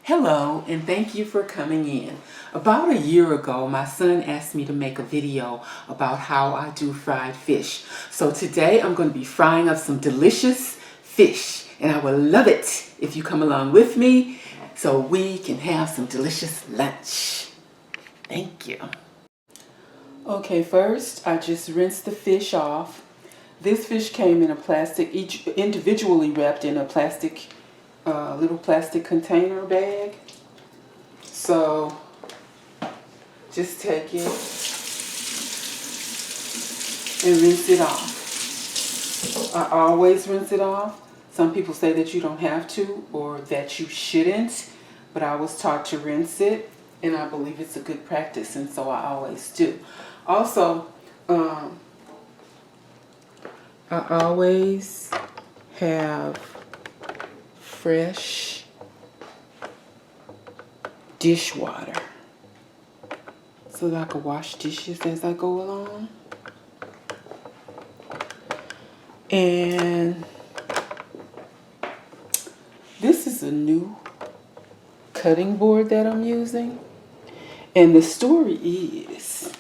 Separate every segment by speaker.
Speaker 1: Hello, and thank you for coming in. About a year ago, my son asked me to make a video about how I do fried fish. So today I'm going to be frying up some delicious fish, and I would love it if you come along with me so we can have some delicious lunch. Thank you. Okay, first I just rinsed the fish off. This fish came in a plastic, each individually wrapped in a plastic, little plastic container bag. So just take it and rinse it off. I always rinse it off. Some people say that you don't have to or that you shouldn't, but I was taught to rinse it, and I believe it's a good practice, and so I always do. Also, I always have fresh dishwater so that I can wash dishes as I go along. And this is a new cutting board that I'm using. And the story is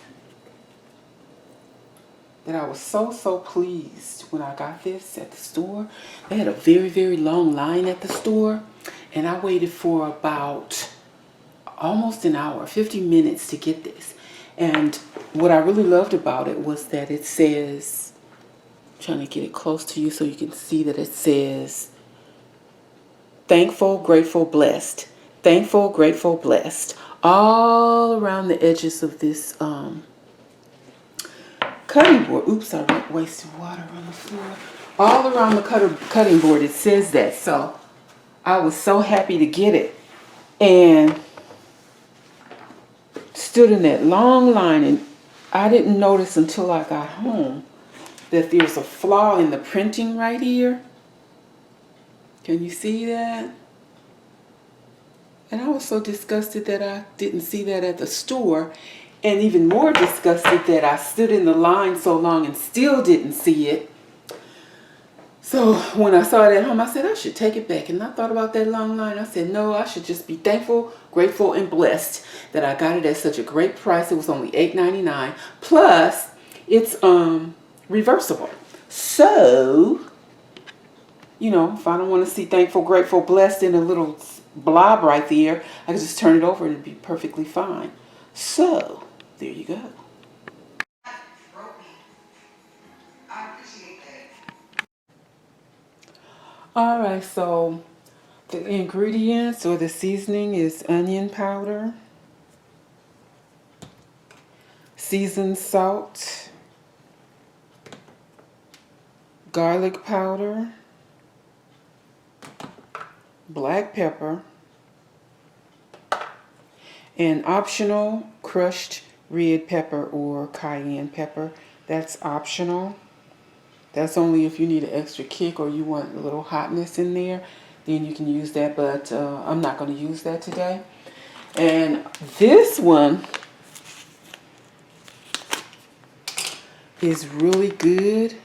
Speaker 1: that I was so pleased when I got this at the store. They had a very long line at the store, and I waited for about almost an hour, 50 minutes to get this. And what I really loved about it was that it says, I'm trying to get it close to you so you can see that it says, thankful, grateful, blessed. Thankful, grateful, blessed. All around the edges of this cutting board. Oops, I wasted water on the floor. All around the cutting board it says that. So I was so happy to get it. And stood in that long line, and I didn't notice until I got home that there's a flaw in the printing right here. Can you see that? And I was so disgusted that I didn't see that at the store, and even more disgusted that I stood in the line so long and still didn't see it. So when I saw it at home, I said I should take it back. And I thought about that long line. I said, no, I should just be thankful, grateful, and blessed that I got it at such a great price. It was only $8.99. Plus, it's reversible. So, you know, if I don't want to see thankful, grateful, blessed in a little blob right there, I can just turn it over and it'd be perfectly fine. So, there you go. Alright, so the ingredients or the seasoning is onion powder, seasoned salt, garlic powder, black pepper, and optional crushed red pepper or cayenne pepper. That's optional. That's only if you need an extra kick or you want a little hotness in there, then you can use that, but I'm not going to use that today. And this one is really good.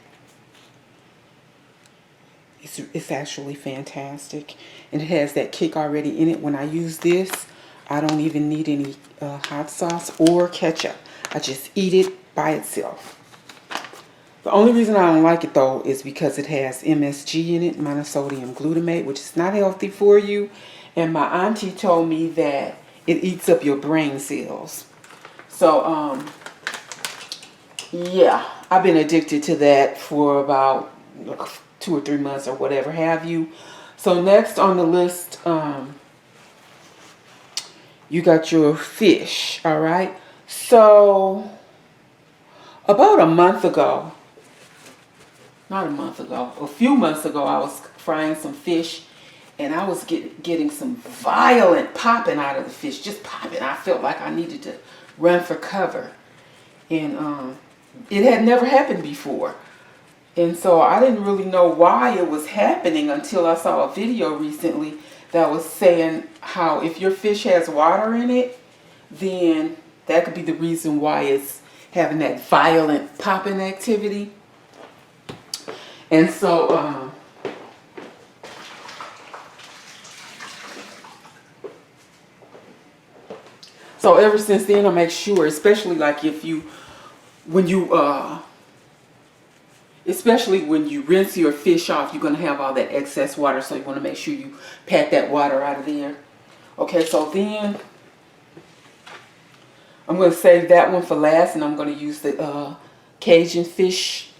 Speaker 1: It's actually fantastic, and it has that kick already in it. When I use this, I don't even need any hot sauce or ketchup. I just eat it by itself. The only reason I don't like it though is because it has MSG in it, monosodium glutamate, which is not healthy for you. And my auntie told me that it eats up your brain cells. So, yeah, I've been addicted to that for about 2 or 3 months or whatever have you. So next on the list, you got your fish, all right? So about a month ago, not a month ago, a few months ago, I was frying some fish, and I was getting some violent popping out of the fish, just popping. I felt like I needed to run for cover, and it had never happened before. And so I didn't really know why it was happening until I saw a video recently that was saying how if your fish has water in it, then that could be the reason why it's having that violent popping activity. And so So ever since then, I make sure, especially like especially when you rinse your fish off, you're going to have all that excess water. So you want to make sure you pat that water out of there. Okay, so then I'm going to save that one for last, and I'm going to use the Cajun fish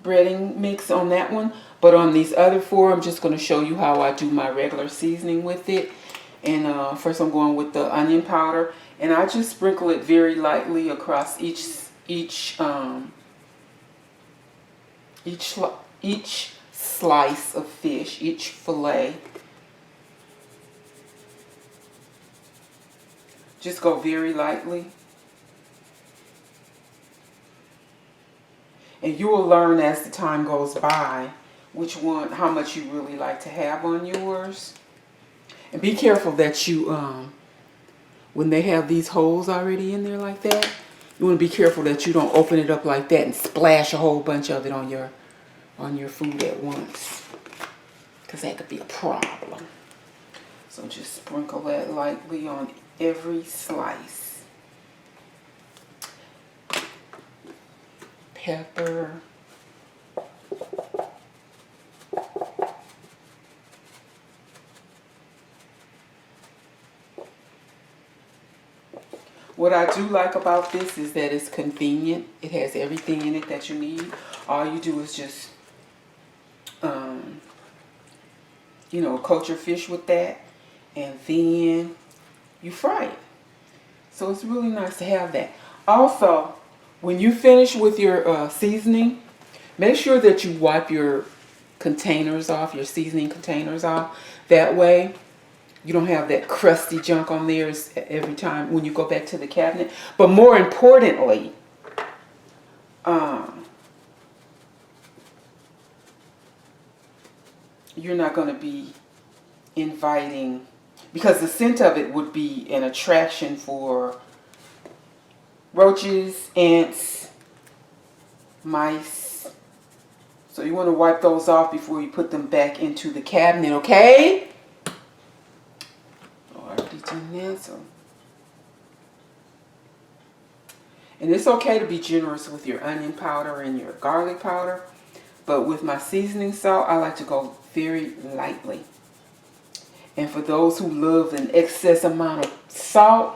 Speaker 1: breading mix on that one. But on these other four, I'm just going to show you how I do my regular seasoning with it. And first I'm going with the onion powder, and I just sprinkle it very lightly across each slice of fish, each fillet. Just go very lightly. And you will learn as the time goes by how much you really like to have on yours. And be careful that you, when they have these holes already in there like that, you want to be careful that you don't open it up like that and splash a whole bunch of it on your food at once, because that could be a problem. So just sprinkle that lightly on every slice. Pepper. What I do like about this is that it's convenient. It has everything in it that you need. All you do is just, coat your fish with that, and then you fry it. So it's really nice to have that. Also, when you finish with your seasoning, make sure that you wipe your containers off, your seasoning containers off. That way, you don't have that crusty junk on there every time when you go back to the cabinet. But more importantly, you're not going to be inviting, because the scent of it would be an attraction for roaches, ants, mice. So you want to wipe those off before you put them back into the cabinet, okay? And it's okay to be generous with your onion powder and your garlic powder, but with my seasoning salt, I like to go very lightly. And for those who love an excess amount of salt,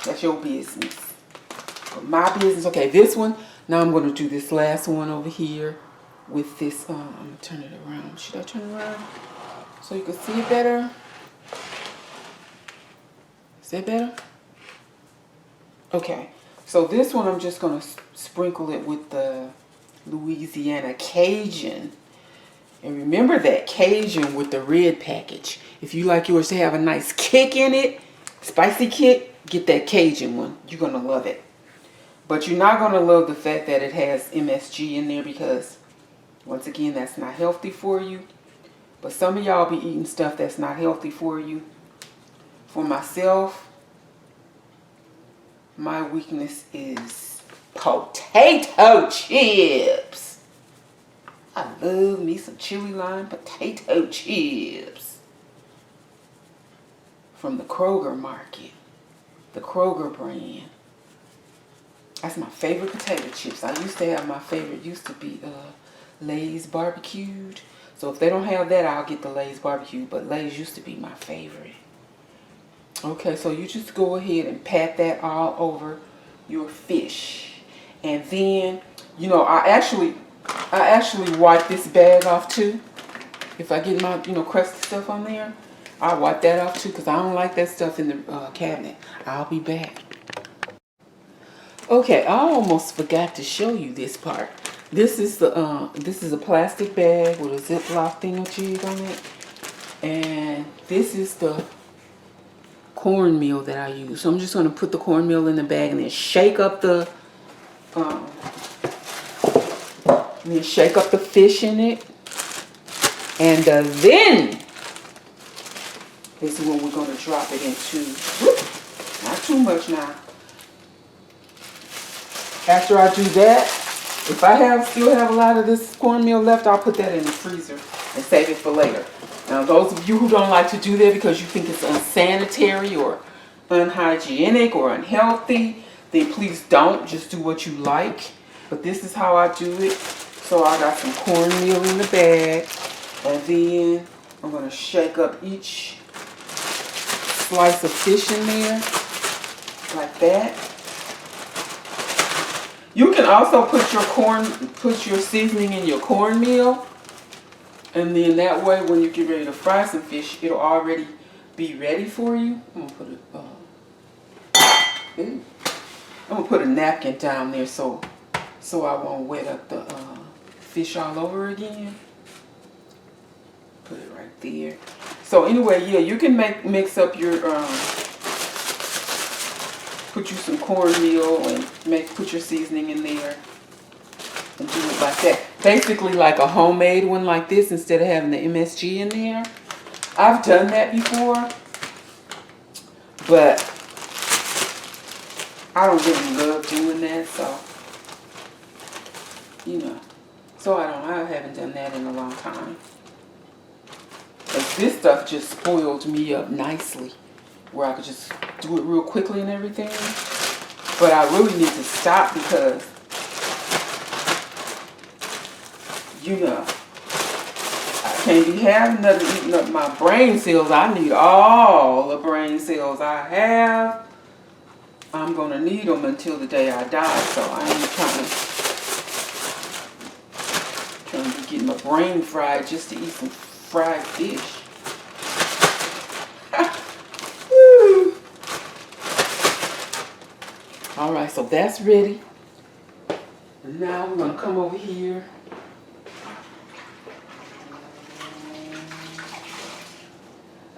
Speaker 1: that's your business. But my business, okay, this one, now I'm going to do this last one over here with this, I'm going to turn it around. Should I turn it around so you can see it better? Is that better? Okay, so this one I'm just going to sprinkle it with the Louisiana Cajun. And remember that Cajun with the red package. If you like yours to have a nice kick in it, spicy kick, get that Cajun one. You're going to love it. But you're not going to love the fact that it has MSG in there, because, once again, that's not healthy for you. But some of y'all be eating stuff that's not healthy for you. For myself, my weakness is potato chips. I love me some chili lime potato chips from the Kroger market, the Kroger brand. That's my favorite potato chips. I used to have my favorite, used to be Lay's barbecued. So if they don't have that, I'll get the Lay's barbecue, but Lay's used to be my favorite. Okay, so you just go ahead and pat that all over your fish. And then, I actually wipe this bag off too. If I get my, crusty stuff on there, I wipe that off too, because I don't like that stuff in the cabinet. I'll be back. Okay, I almost forgot to show you this part. This is a plastic bag with a Ziploc thingamajig on it, and this is the cornmeal that I use. So I'm just going to put the cornmeal in the bag and then shake up the fish in it, and then this is when we're going to drop it into. Not too much now. After I do that, if I still have a lot of this cornmeal left, I'll put that in the freezer and save it for later. Now, those of you who don't like to do that because you think it's unsanitary or unhygienic or unhealthy, then please don't. Just do what you like. But this is how I do it. So I got some cornmeal in the bag. And then I'm going to shake up each slice of fish in there. Like that. You can also put your seasoning in your cornmeal. And then that way, when you get ready to fry some fish, it'll already be ready for you. I'm gonna put a napkin down there so I won't wet up the fish all over again. Put it right there. So anyway, yeah, you can mix up your put you some cornmeal and put your seasoning in there. And do it like that. Basically like a homemade one like this instead of having the MSG in there. I've done that before. But I don't really love doing that, so you know. So I haven't done that in a long time. But this stuff just spoiled me up nicely. Where I could just do it real quickly and everything. But I really need to stop because you know, I can't be having nothing eating up my brain cells. I need all the brain cells I have. I'm going to need them until the day I die. So I ain't trying to get my brain fried just to eat some fried fish. All right, so that's ready. And now we're going to come over here.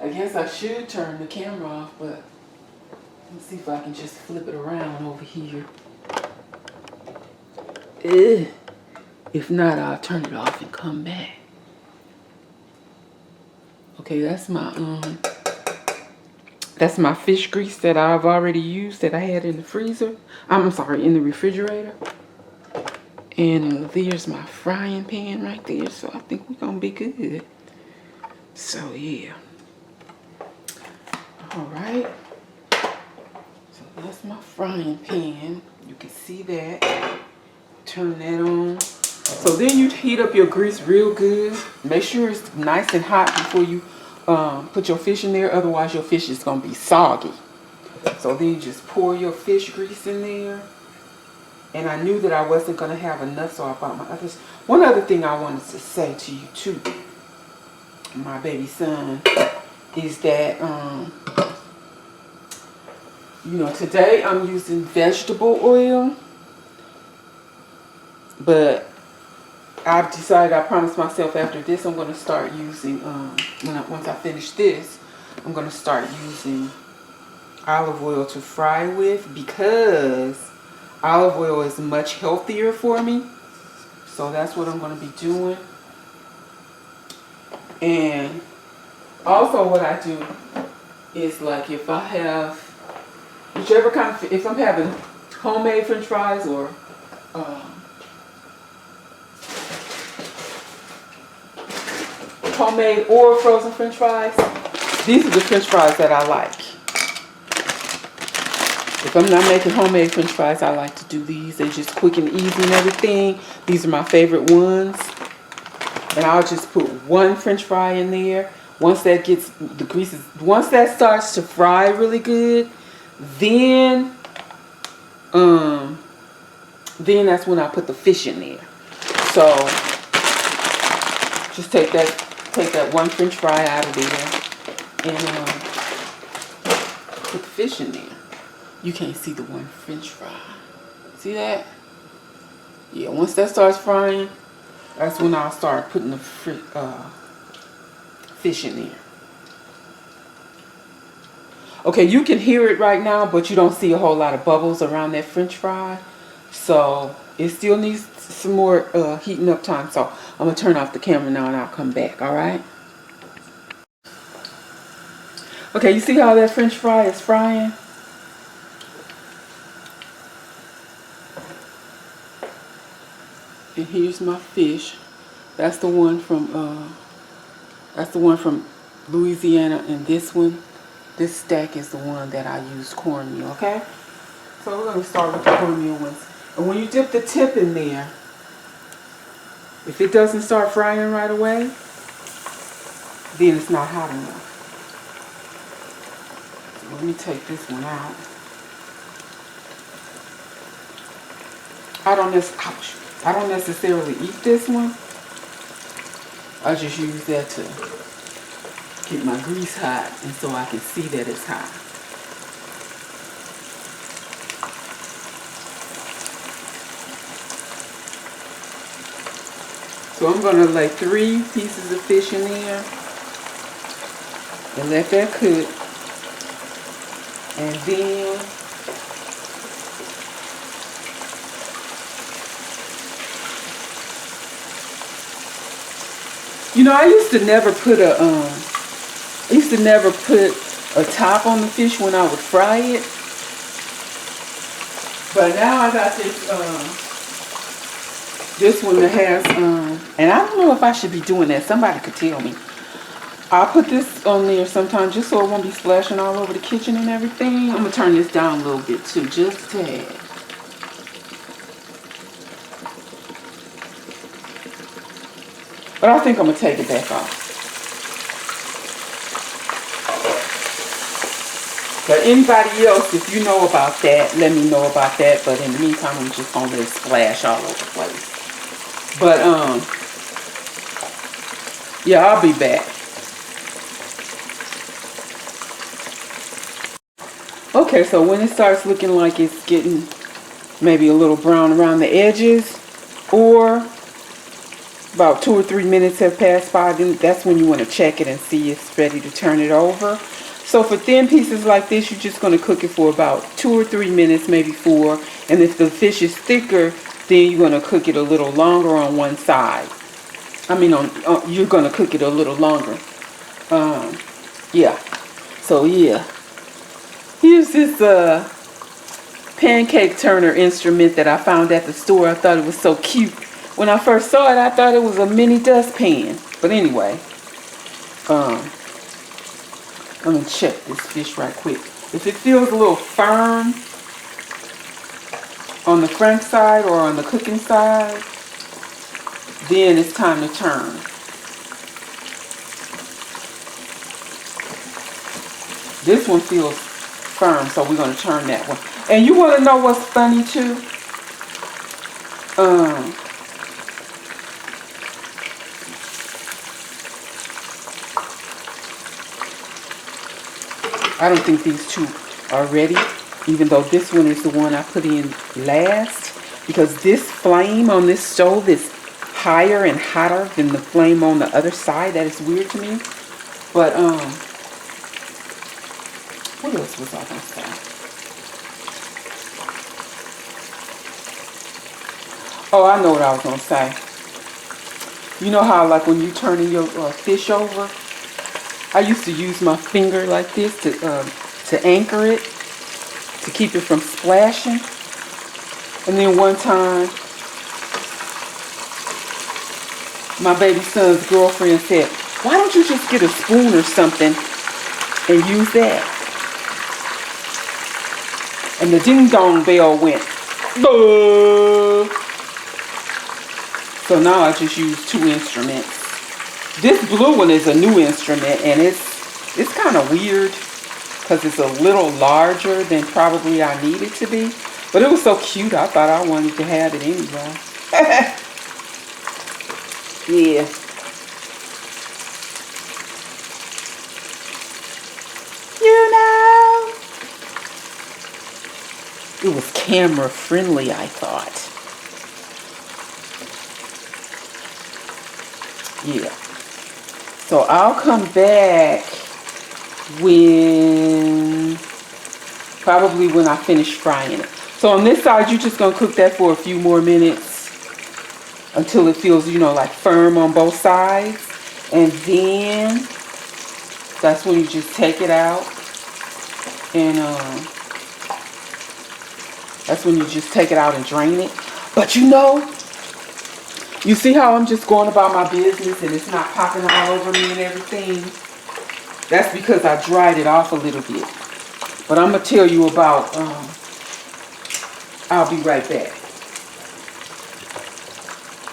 Speaker 1: I guess I should turn the camera off, but let's see if I can just flip it around over here. If not, I'll turn it off and come back. Okay, that's my fish grease that I've already used that I had in the freezer. I'm sorry, in the refrigerator. And there's my frying pan right there, so I think we're gonna be good. So yeah. All right, so that's my frying pan. You can see that. Turn that on. So then you heat up your grease real good. Make sure it's nice and hot before you put your fish in there. Otherwise, your fish is going to be soggy. So then you just pour your fish grease in there. And I knew that I wasn't going to have enough, so I bought my others. One other thing I wanted to say to you, too, my baby son, is that, you know, today I'm using vegetable oil, but I've decided, I promised myself after this, I'm going to start using, once I finish this, I'm going to start using olive oil to fry with, because olive oil is much healthier for me. So that's what I'm going to be doing. And also what I do is, like, if I have whichever kind of, if I'm having homemade french fries or homemade or frozen french fries, these are the french fries that I like. If I'm not making homemade french fries, I like to do these. They're just quick and easy and everything. These are my favorite ones. And I'll just put one french fry in there. Once that gets the greases, once that starts to fry really good, then that's when I put the fish in there. So just take that one french fry out of there and put the fish in there. You can't see the one french fry. See that? Yeah, once that starts frying, that's when I'll start putting the fish in there. Okay, you can hear it right now, but you don't see a whole lot of bubbles around that french fry. So it still needs some more heating up time. So I'm going to turn off the camera now and I'll come back, all right? Okay, you see how that french fry is frying? And here's my fish. That's the one from That's the one from Louisiana, and this stack is the one that I use cornmeal, okay? So we're going to start with the cornmeal ones. And when you dip the tip in there, if it doesn't start frying right away, then it's not hot enough. So let me take this one out. I don't necessarily eat this one. I just use that to keep my grease hot and so I can see that it's hot. So I'm going to lay 3 pieces of fish in there and let that cook. And then you know, I used to never put a top on the fish when I would fry it. But now I got this one that has and I don't know if I should be doing that. Somebody could tell me. I'll put this on there sometimes just so it won't be splashing all over the kitchen and everything. I'm gonna turn this down a little bit too, just a tad. But I think I'm going to take it back off. But anybody else, if you know about that, let me know about that. But in the meantime, I'm just going to let it splash all over the place. But, yeah, I'll be back. Okay, so when it starts looking like it's getting maybe a little brown around the edges, or about 2 or 3 minutes have passed by, then that's when you want to check it and see if it's ready to turn it over. So for thin pieces like this, you're just going to cook it for about 2 or 3 minutes, maybe 4. And if the fish is thicker, then you're going to cook it a little longer on one side. I mean, you're going to cook it a little longer. Yeah. So yeah. Here's this pancake turner instrument that I found at the store. I thought it was so cute. When I first saw it, I thought it was a mini dustpan. But anyway, let me check this fish right quick. If it feels a little firm on the front side or on the cooking side, then it's time to turn. This one feels firm, so we're going to turn that one. And you want to know what's funny too? I don't think these two are ready, even though this one is the one I put in last, because this flame on this stove is higher and hotter than the flame on the other side. That is weird to me. But what else was I gonna say? Oh, I know what I was gonna say. You know how, like, when you turning your fish over, I used to use my finger like this to anchor it, to keep it from splashing. And then one time, my baby son's girlfriend said, "Why don't you just get a spoon or something and use that?" And the ding dong bell went. Buh! So now I just use 2 instruments. This blue one is a new instrument, and it's kind of weird because it's a little larger than probably I need it to be. But it was so cute, I thought I wanted to have it anyway. Yeah. You know, it was camera friendly, I thought. Yeah. So I'll come back probably when I finish frying it. So on this side, you're just going to cook that for a few more minutes until it feels, you know, like firm on both sides. And then that's when you just take it out. And that's when you just take it out and drain it. But you know, You see how I'm just going about my business and it's not popping all over me and everything? That's because I dried it off a little bit. But I'm going to tell you about, I'll be right back.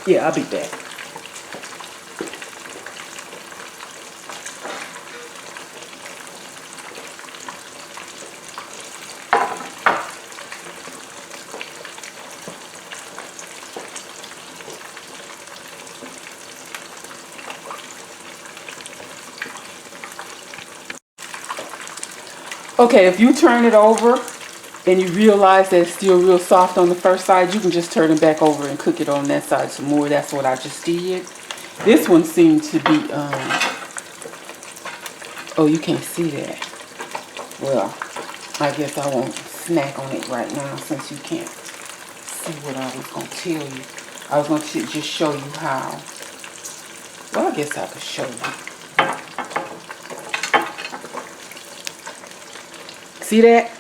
Speaker 1: Yeah, I'll be back. Okay, if you turn it over and you realize that it's still real soft on the first side, you can just turn it back over and cook it on that side some more. That's what I just did. This one seemed to be, oh, you can't see that. Well, I guess I won't snack on it right now since you can't see what I was going to tell you. I was going to just show you how. Well, I guess I could show you. See that?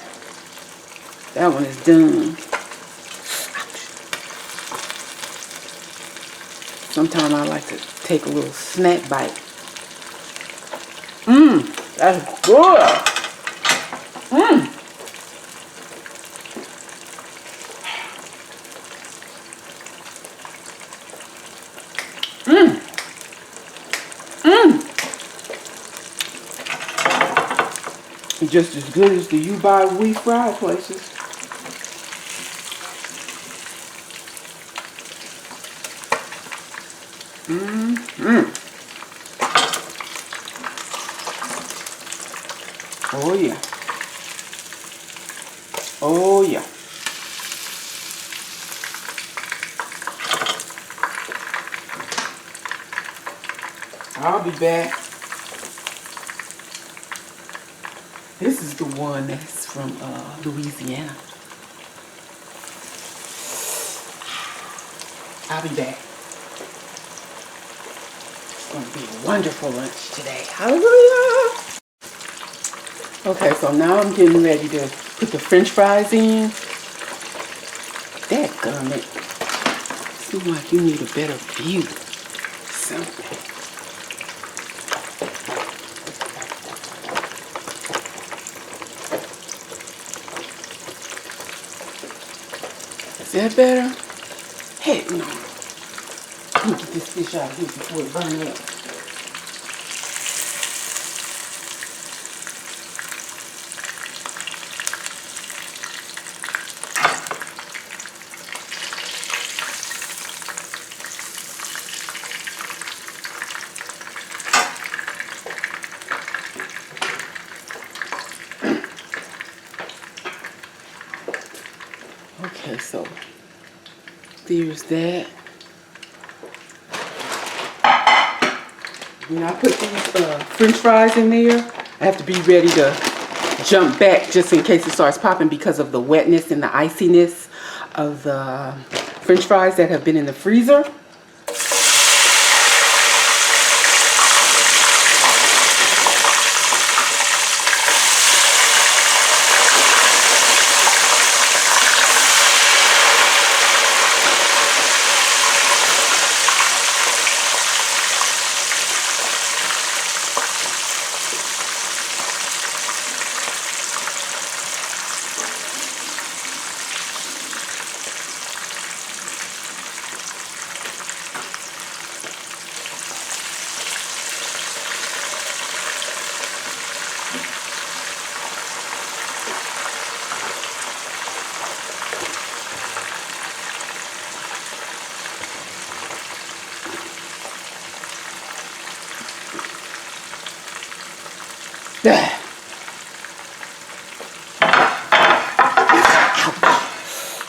Speaker 1: That one is done. Sometimes I like to take a little snack bite. That's good. Just as good as the you buy we fry places. Oh yeah. Oh yeah. I'll be back. This is the one that's from Louisiana. I'll be back. It's going to be a wonderful lunch today. Hallelujah! Okay, so now I'm getting ready to put the French fries in. Dadgummit. Seems like you need a better view. Something. Is that better? Heck no. Let me get this fish out of here before it burns up. Okay, so there's that. When I put these French fries in there, I have to be ready to jump back just in case it starts popping because of the wetness and the iciness of the French fries that have been in the freezer.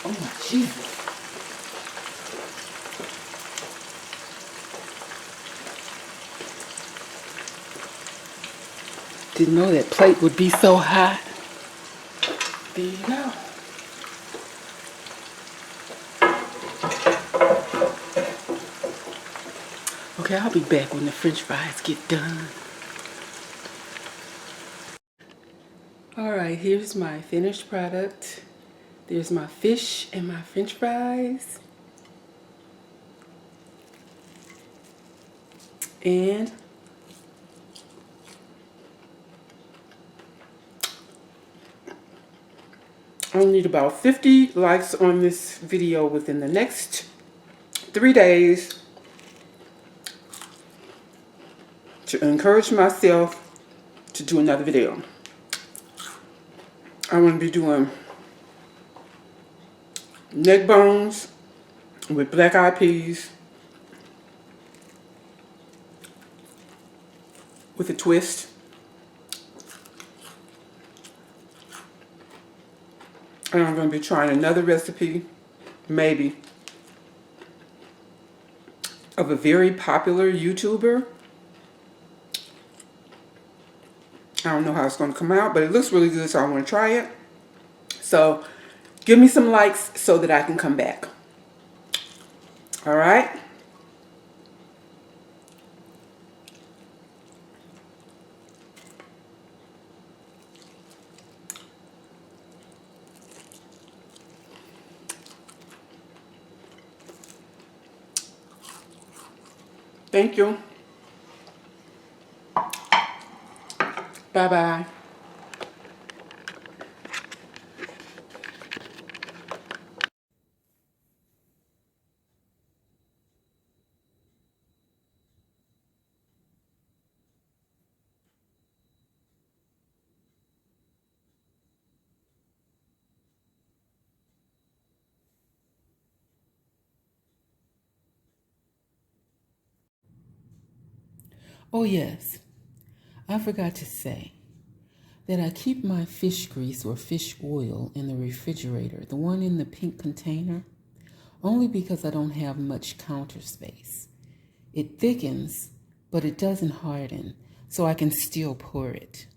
Speaker 1: Oh, Jesus. Didn't know that plate would be so hot. There you go. Okay, I'll be back when the French fries get done. Alright, here's my finished product. There's my fish and my French fries. And I need about 50 likes on this video within the next 3 days to encourage myself to do another video. I want to be doing neck bones with black eyed peas with a twist. And I'm going to be trying another recipe, maybe, of a very popular YouTuber. I don't know how it's going to come out, but it looks really good, so I want to try it. So, give me some likes so that I can come back. All right? Thank you. Bye-bye. Oh yes, I forgot to say that I keep my fish grease or fish oil in the refrigerator, the one in the pink container, only because I don't have much counter space. It thickens, but it doesn't harden, so I can still pour it.